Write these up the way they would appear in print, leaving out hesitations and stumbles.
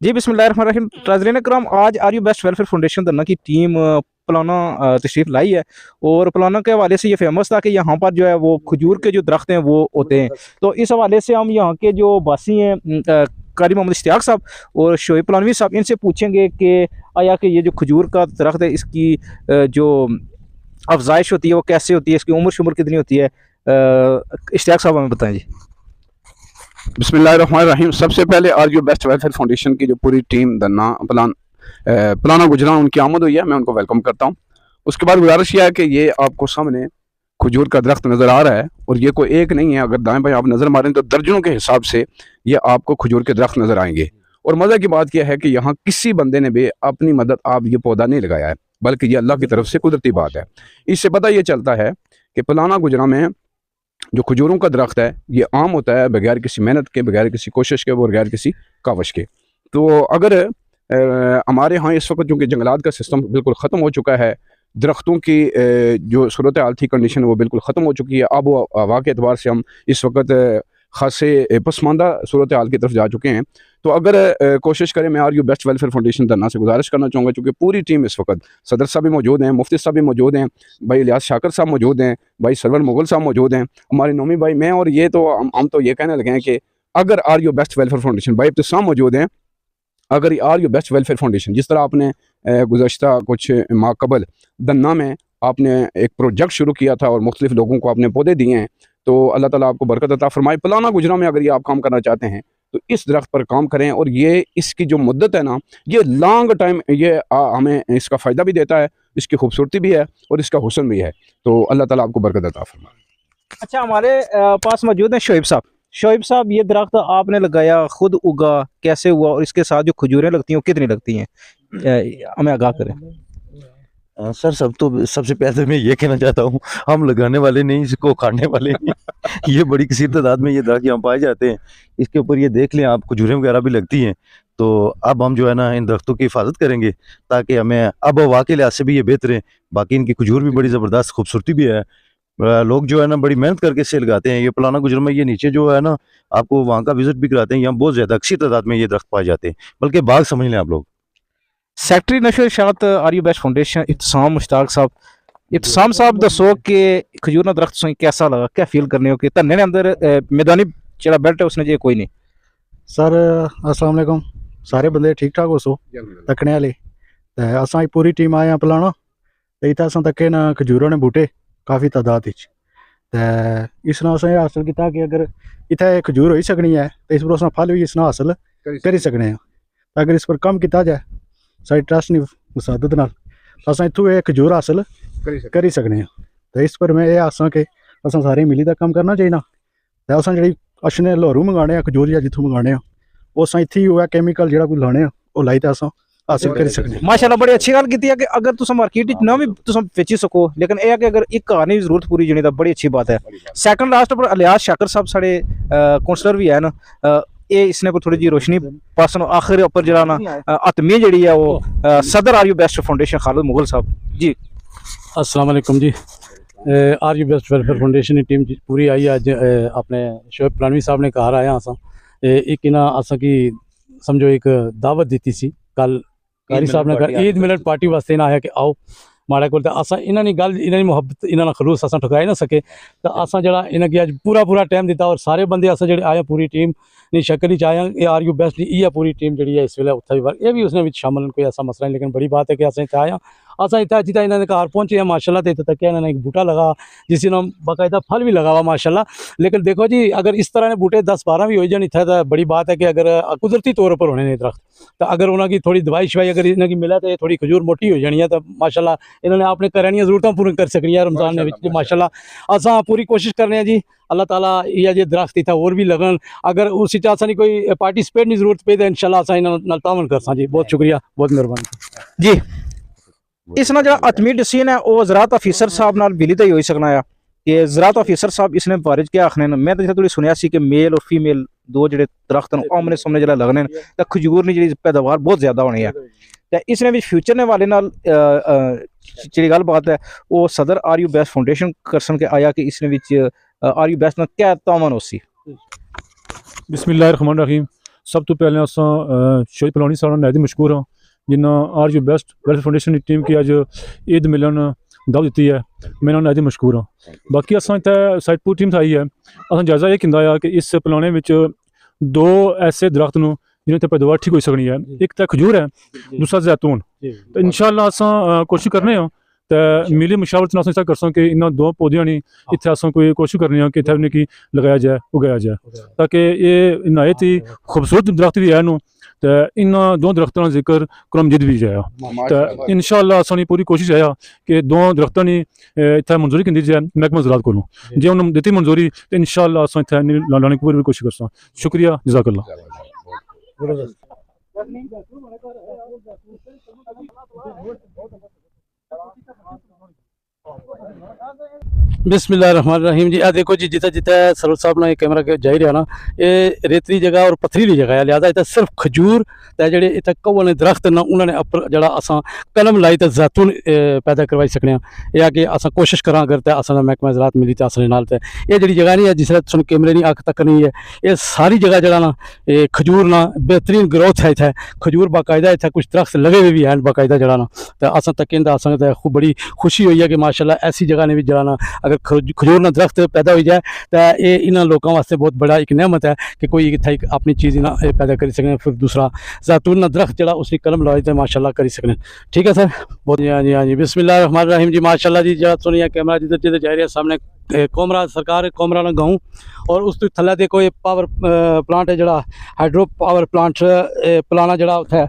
जी बिस्मिल्लाहिर्रहमानिर्रहीम। नाज़रीन करम, आज R U best welfare foundation Dhanna की टीम पलाना तशरीफ़ लाई है। और पलाना के हवाले से ये फेमस था कि यहाँ पर जो है वो खजूर के जो दरख्त हैं वो होते हैं। तो इस हवाले से हम यहाँ के जो बासी हैं कारी मोहम्मद इश्तियाक साहब और शोएब पलानवी साहब, इनसे पूछेंगे कि आया कि ये जो खजूर का दरख्त है इसकी जो अफजाइश होती है वो कैसे होती है, इसकी उम्र शुम्र कितनी होती है। इश्तियाक साहब हमें बताएं जी। बिस्मिल्लाहिर्रहमानिर्रहीम। सबसे पहले R U best welfare foundation की जो पूरी टीम दन्ना पलाना गुजरान उनकी आमद हुई है, मैं उनको वेलकम करता हूँ। उसके बाद गुजारिश यह है कि ये आपको सामने खजूर का दरख्त नज़र आ रहा है और ये कोई एक नहीं है, अगर दाएं बाएं आप नज़र मारें तो दर्जनों के हिसाब से ये आपको खजूर के दरख्त नज़र आएंगे। और मज़े की बात यह है कि यहाँ किसी बंदे ने भी अपनी मदद आप ये पौधा नहीं लगाया है, बल्कि ये अल्लाह की तरफ से कुदरती बात है। इससे पता ये चलता है कि पलाना गुजरा में जो खजूरों का दरख्त है ये आम होता है बगैर किसी मेहनत के, बगैर किसी कोशिश के, बगैर किसी कावश के। तो अगर हमारे यहाँ इस वक्त चूँकि जंगलात का सिस्टम बिल्कुल ख़त्म हो चुका है, दरख्तों की जो सूरत हाल थी, कंडीशन वो बिल्कुल ख़त्म हो चुकी है। आब व हवा के अतबार से हम इस वक्त खासे पसमानदा सूरत हाल की तरफ जा चुके हैं। तो अगर कोशिश करें, मैं R U best welfare foundation धरना से गुजारिश करना चाहूँगा, चूँकि पूरी टीम इस वक्त सदर साहब भी मौजूद हैं, मुफ्ती साहब भी मौजूद हैं, भाई इलियास शाकर साहब मौजूद हैं, भाई सरवर मुगल साहब मौजूद हैं, हमारे नोमी भाई, मैं और ये तो हम तो ये कहने लगे हैं कि अगर R U best welfare foundation भाई इब्तिसाम मौजूद हैं, अगर R U best welfare foundation जिस तरह आपने गुज़श्ता कुछ माह कबल दन्ना में आपने एक प्रोजेक्ट शुरू किया था और मुख्तलिफ लोगों को आपने पौधे दिए हैं, तो अल्लाह ताला आपको बरकत अता फरमाए। पलाना गुजरा में अगर ये आप काम करना चाहते हैं तो इस दरख्त पर काम करें, और ये इसकी जो मुद्दत है ना, ये लॉन्ग टाइम ये हमें इसका फ़ायदा भी देता है, इसकी खूबसूरती भी है और इसका हुस्न भी है। तो अल्लाह ताला आपको बरकत अता फरमाए। अच्छा, हमारे पास मौजूद हैं शोएब साहब। शोएब साहब, ये दरख्त आपने लगाया, खुद उगा, कैसे हुआ और इसके साथ जो खजूरें लगती हैं वो कितनी लगती हैं, हमें आगाह करें। सर सबसे पहले मैं ये कहना चाहता हूँ, हम लगाने वाले नहीं, इसको खाने वाले हैं। ये बड़ी किसी तादाद में ये दरख्त यहाँ पाए जाते हैं। इसके ऊपर ये देख लें आप, खजूरें वगैरह भी लगती हैं। तो अब हम जो है ना इन दरख्तों की हिफाजत करेंगे ताकि हमें अब हवा के लिहाज से भी ये बेहतर है। बाकी इनकी खजूर भी बड़ी ज़बरदस्त खूबसूरती भी है। लोग जो है ना बड़ी मेहनत करके इसे लगाते हैं। ये पलाना गुजर में ये नीचे जो है ना, आपको वहाँ का विजिट भी कराते हैं। यहाँ बहुत ज़्यादा अच्छी तादाद में ये दरख्त पाए जाते हैं, बल्कि बाग समझ लें आप लोग। सैकटरी नशर इशात R U best foundation Ittesam Mushtaq साहब। इत्तसाम साहब दसो कि खजूर का दरख्त सुन कैसा लगा, क्या फील करने हो कि धन्ने ने अंदर मैदानी जेड़ा बेल्ट है उसने जे कोई नहीं। सर अस्सलाम वालेकुम, सारे बंदे ठीक ठाक हो सो तकने वाले। असां पूरी टीम आए हैं पलाना, तो इतना असां तके ना खजूरों ने बूटे काफ़ी तादाद इस असें हासिल किया कि अगर इतने खजूर हो सकनी है तो इस पर अस फल भी इसना हासिल करी सकने हैं। अगर इस पर कम किया जाए सारी ट्रस्ट की मसादत नाल अस इतों ये खजूर हासिल करी सकने हैं। तो इस पर मैं ये आसां कि असां सारे मिली का काम करना चाहिए। तो असां जी अच्छे लाहौरों मंगाने खजूर या जितों मंगाने उस इत्थे ही कैमिकल जो कोई लाने वो लाई तो अस हासिल कर सकते। माशाल्लाह, बड़ी अच्छी गल की है कि अगर तुम मार्केट ना भी तुम बेची सको, लेकिन यह है कि अगर एक घर की जरूरत पूरी जनी तो बड़ी अच्छी बात है। सैकंड लास्ट पर इलियास शाकर साहब साढ़े काउंसलर भी है ना, ये इसने पर थोड़ी जी रोशनी पासन आखिर उपर जरा ना हतमी जी है वो सदर R U best foundation Khalid Mughal साहब जी। अस्सलाम वालेकुम जी। R U best welfare foundation की टीम पूरी आई अज अपने शोएब पलानवी साहब ने घर आया असा एक इन्हें असा की समझो एक दावत दी सी कल कारी साहब ने ईद मिलन पार्टी वास्ते इन्हें आया कि आओ माड़े को अस इन्होंने गल इन्होंने मुहब्बत इन्होंने खलूस अस ठुकाई ना सके। तो असा जरा इन्हें अज पूरा टाइम दिता और सारे बंदे अस जो आए पूरी टीम नहीं शक्ल ही आया। ये आर यू बेस्ट ये पूरी टीम जी है इस वे उत्थे भी ये भी उसने शामिल कोई ऐसा मसला नहीं, लेकिन बड़ी बात है कि अस इतने आया अस इतना जितना इन्होंने घर पहुँचे हैं माशाल्लाह। तो इतने तक इन्होंने एक बूटा लगा जिसने बाकायदा फल भी लगा हुआ माशाल्लाह। लेकिन देखो जी, अगर इस तरह ने बूटे 10-12 भी हो जाए इतने तो बड़ी बात है कि अगर कुदरती तौर पर होने नहीं दरख्त, तो अगर उन्होंने थोड़ी दवाई शवाई अगर इन्होंने मिला तो थोड़ी खजूर मोटी हो जानी है। तो माशाल्लाह इन्होंने अपने घरें जरूरतें पूरी कर सकनी है रमजान में माशाल्लाह। अस पूरी कोशिश करने जी, अल्लाह ताला ये जो दरख्त इतना और भी लगन, अगर उस असा कोई पार्टिसिपेट की जरूरत पे तो इंशाल्लाह अस इन्होंने तावन कर जी। बहुत शुक्रिया, बहुत मेहरबानी जी। इस ना जो हतमी डिसीजन है वो ज़राअत ऑफिसर साहब नाल बिली तो ही हो सकना है कि ज़राअत ऑफिसर साहब इसने बारे क्या आखने। मैं तो थोड़ी सुनिया सी कि मेल और फीमेल दो जो दरख्त आमने सामने जो लगने तो खजूर की जी पैदावार बहुत ज़्यादा होनी है। तो इसने भी फ्यूचर ने वाले नाल जी गल बात है वो सदर आर यू बेस्ट फाउंडेशन करसन के आया कि इसने आर यू बेस्ट क्या तावन हो सी। बिस्मिल्लाहिर्रहमानिर्रहीम। सब तो पहले अस शोएब पलौनी साहब नाल नहायत मशहूर हाँ जिन्हें R U best welfare foundation की टीम की अज ईद मिलन दावत दी है मैं नायत मशहूर हाँ। बाकी अस इतने साइड पूरी टीम आई है अस जायजा ये किया कि इस पलौने में दो ऐसे दरख्त न जिन्हें पैदावार ठीक हो सकनी है, एक तो खजूर है दूसरा जैतून। तो इंशाअल्लाह अस कोशिश करने तो मिली मुशावरत नाल अस कर कि इन दो पौधों ने इतने अस कोई कोशिश करने कि इतने इन्हें लगाया जाए उगाया जाए ताकि ये नहायत ही खूबसूरत दरख्त भी है तो इन दो दरख्तों का जिक्र क्रमजिद भी जाए तो इंशाअल्लाह असानी पूरी कोशिश है कि दो दरख्तों ने इतने मंजूरी की जाए महकमा ज़राअत को जो उन्होंने दी मंजूरी तो इंशाअल्लाह अस इतने लाने की पूरी कोशिश कर। शुक्रिया जज़ाकल्लाह। बिस्मिल्लाहिर्रहमानिर्रहीम जी। देखो जी जिते जिते सरवर साहब ने कैमरा के जाई रहा ना ये रेतली जगह और पथरीली जगह है लिहाजा इतना सिर्फ खजूर तो जे इतने कौन दरख्त न उन्होंने अपर जरा अस कलम लाई तो जैतून पैदा करवाई सकने या कि अस कोशिश करा अगर तो अस महकमा ज़राअत मिली तो असले नाल ये जी जगह नहीं है जिसने तुम कैमरे नहीं अख तक नहीं है ये सारी जगह जरा ना ये खजूर ना बेहतरीन ग्रोथ है इतने खजूर बाकायदा इतने कुछ दरख्त लगे हुए भी हैं बाकायदा जरा ना तो अस तक अस खूब बड़ी खुशी हुई है कि माशाल्लाह ऐसी जगह ने भी जरा ना अगर खजूर ना दरख्त पैदा हो जाए तो ये इन लोगों वास्ते बहुत बड़ा एक नेमत है कि कोई इतने अपनी चीज़ ना पैदा कर सकते। फिर दूसरा जैतून ना दरख्त जरा उसकी कलम लगाई तो माशाल्लाह कर सकते। ठीक है सर बहुत हाँ जी बिस्मिल्लाहिर्रहमानिर्रहीम जी माशाल्लाह जी जरा सुनिए कैमरा जिधर जिधर जा रही है सामने कोमरा सरकार कोमरा ना गाँव और उस तो थले देखो ये पावर प्लांट है जरा हाइड्रो पावर प्लांट प्लाना जरा उत्थे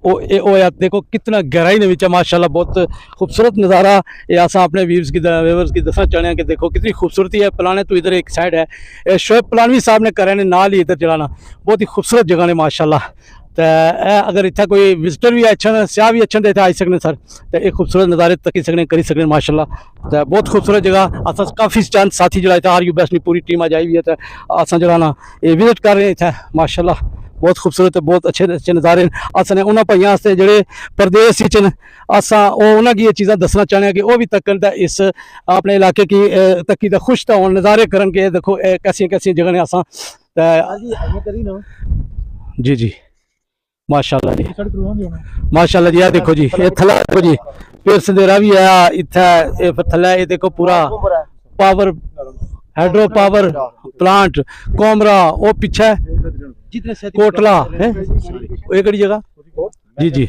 ओ यार देखो कितना गहराई ने विच माशाल्लाह बहुत खूबसूरत नज़ारा ये अस अपने व्यूवर्स की दसना चाहते हैं कि देखो कितनी खूबसूरती है। प्लाने तो इधर एक साइड है शोएब पलानवी साहब ने करे ने नाल ही इधर चलाना बहुत ही खूबसूरत जगह ने माशाल्लाह। तो अगर इतना कोई विजिटर भी अच्छे सयाह भी अच्छे इतने आई सकते सर तो ये खूबसूरत नज़ारे तक सकने करी सकने माशाल्लाह। तो बहुत खूबसूरत जगह अस काफ़ी चंद साथी जरा इतना आर यू बेस्ट की पूरी टीम आज आई हुई है तो अस जरा ना ये विजिट कर रहे हैं इतने माशाल्लाह बहुत खूबसूरत बहुत अच्छे अच्छे नज़ारे अस ने उन्होंने भाइयों वास्ते जोड़े परदेश अस उन्होंने ये चीज़ा दसना चाहते हैं कि वह भी तकन इस अपने इलाके की तकी तो खुश तो हो नज़ारे करन के देखो कैसी कैसी जगह ने अस जी जी माशाल्लाह जी माशाल्लाह जी। देखो जी ये थला देखो जी फिर संधेरा भी है इतने थला ये देखो पूरा पावर हाइड्रो पावर प्लांट कोमरा वो पीछे कोटला है एक जगह जी जी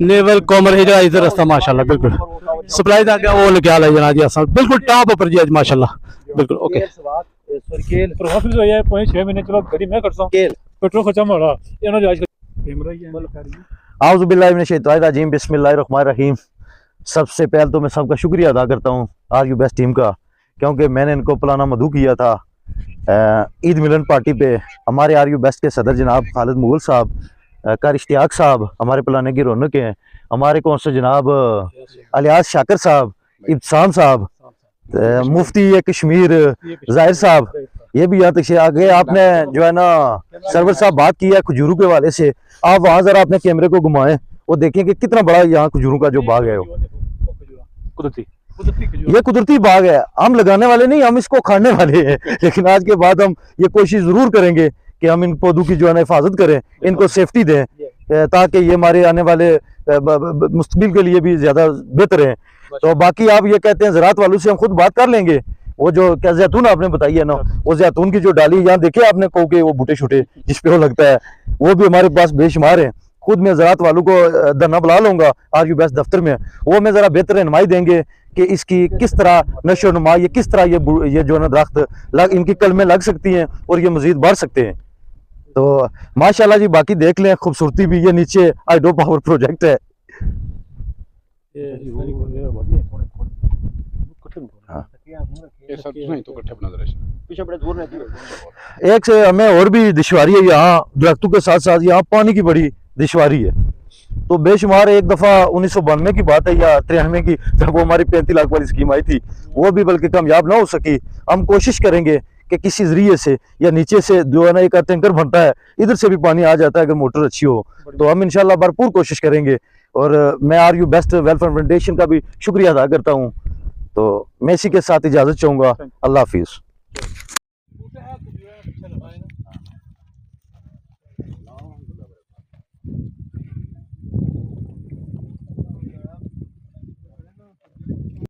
नेवल कोमर है इधर रास्ता माशाल्लाह बिल्कुल सप्लाई दा वो लगा है जना जी अस बिल्कुल टॉप पर जी आज माशाल्लाह बिल्कुल ओके प्रॉफिट हो जाए 6 महीने चलो गरीब मैं करता हूं पेट्रोल खर्चा मारा इन्होंने आज कैमरा ही है। आउज़ु बिल्लाहि मिनश शैतानिर रजीम बिस्मिल्लाहिर्रहमानिर्रहीम। सबसे पहले तो मैं सबका शुक्रिया अदा करता हूँ आर यू बेस्ट टीम का क्योंकि मैंने इनको प्लाना मधु किया था ईद मिलन पार्टी पे। हमारे आर यू बेस्ट के सदर जनाब खालिद मुगल साहब कार इश्तियाक साहब हमारे प्लाने की रौनक हैं। हमारे कौंसल जनाब अलियास शाकर साहब इब्साम साहब मुफ्ती कश्मीर जाहिर साहब ये भी यहाँ तक आगे आपने जो है ना सरवर साहब बात की है खजूरों के वाले से आप वहाँ जरा अपने कैमरे को घुमाएं वो देखें कि कितना बड़ा यहाँ खजूरों का जो बाग है ये कुदरती बाग है। हम लगाने वाले नहीं हम इसको खाने वाले हैं लेकिन आज के बाद हम ये कोशिश जरूर करेंगे कि हम इन पौधों की जो है ना हिफाजत करें इनको सेफ्टी दें ताकि ये हमारे आने वाले मुस्तकबिल के लिए भी ज़्यादा बेहतर है। तो बाकी आप ये कहते हैं ज़राअत वालों से हम खुद बात कर लेंगे। वो जो क्या जैतून आपने बताई है ना वो जैतून की जो डाली यहाँ देखे आपने कहो के वो बूटे छूटे जिस पे वो लगता है वो भी हमारे पास बेशुमार है। खुद मैं ज़राअत वालों को धरना बुला लूँगा आर यू बेस्ट दफ्तर में वो मैं ज़रा बेहतर रहनुमाई देंगे कि इसकी किस तरह नशो नुमा ये किस तरह ये जो है ना दरख्त इनकी कलमें लग सकती हैं और ये मज़ीद बढ़ सकते हैं। तो माशाल्लाह जी बाकी देख लें खूबसूरती भी ये नीचे हाइड्रो पावर प्रोजेक्ट है। एक से हमें और भी दुश्वारी है यहाँ दरख्तों के साथ साथ यहाँ पानी की बड़ी दुश्वारी है। तो बेशुमार एक दफ़ा 1992 की बात है या 93 की जब वो हमारी 35 लाख वाली स्कीम आई थी वो भी बल्कि कामयाब ना हो सकी। हम कोशिश करेंगे कि किसी जरिए से या नीचे से जो है ना एक टैंकर बनता है इधर से भी पानी आ जाता है अगर मोटर अच्छी हो तो हम इंशाल्लाह भरपूर कोशिश करेंगे। और मैं R U best welfare foundation का भी शुक्रिया अदा करता हूँ। तो मैं इसी के साथ इजाज़त चाहूँगा। अल्लाह हाफिज़। चलो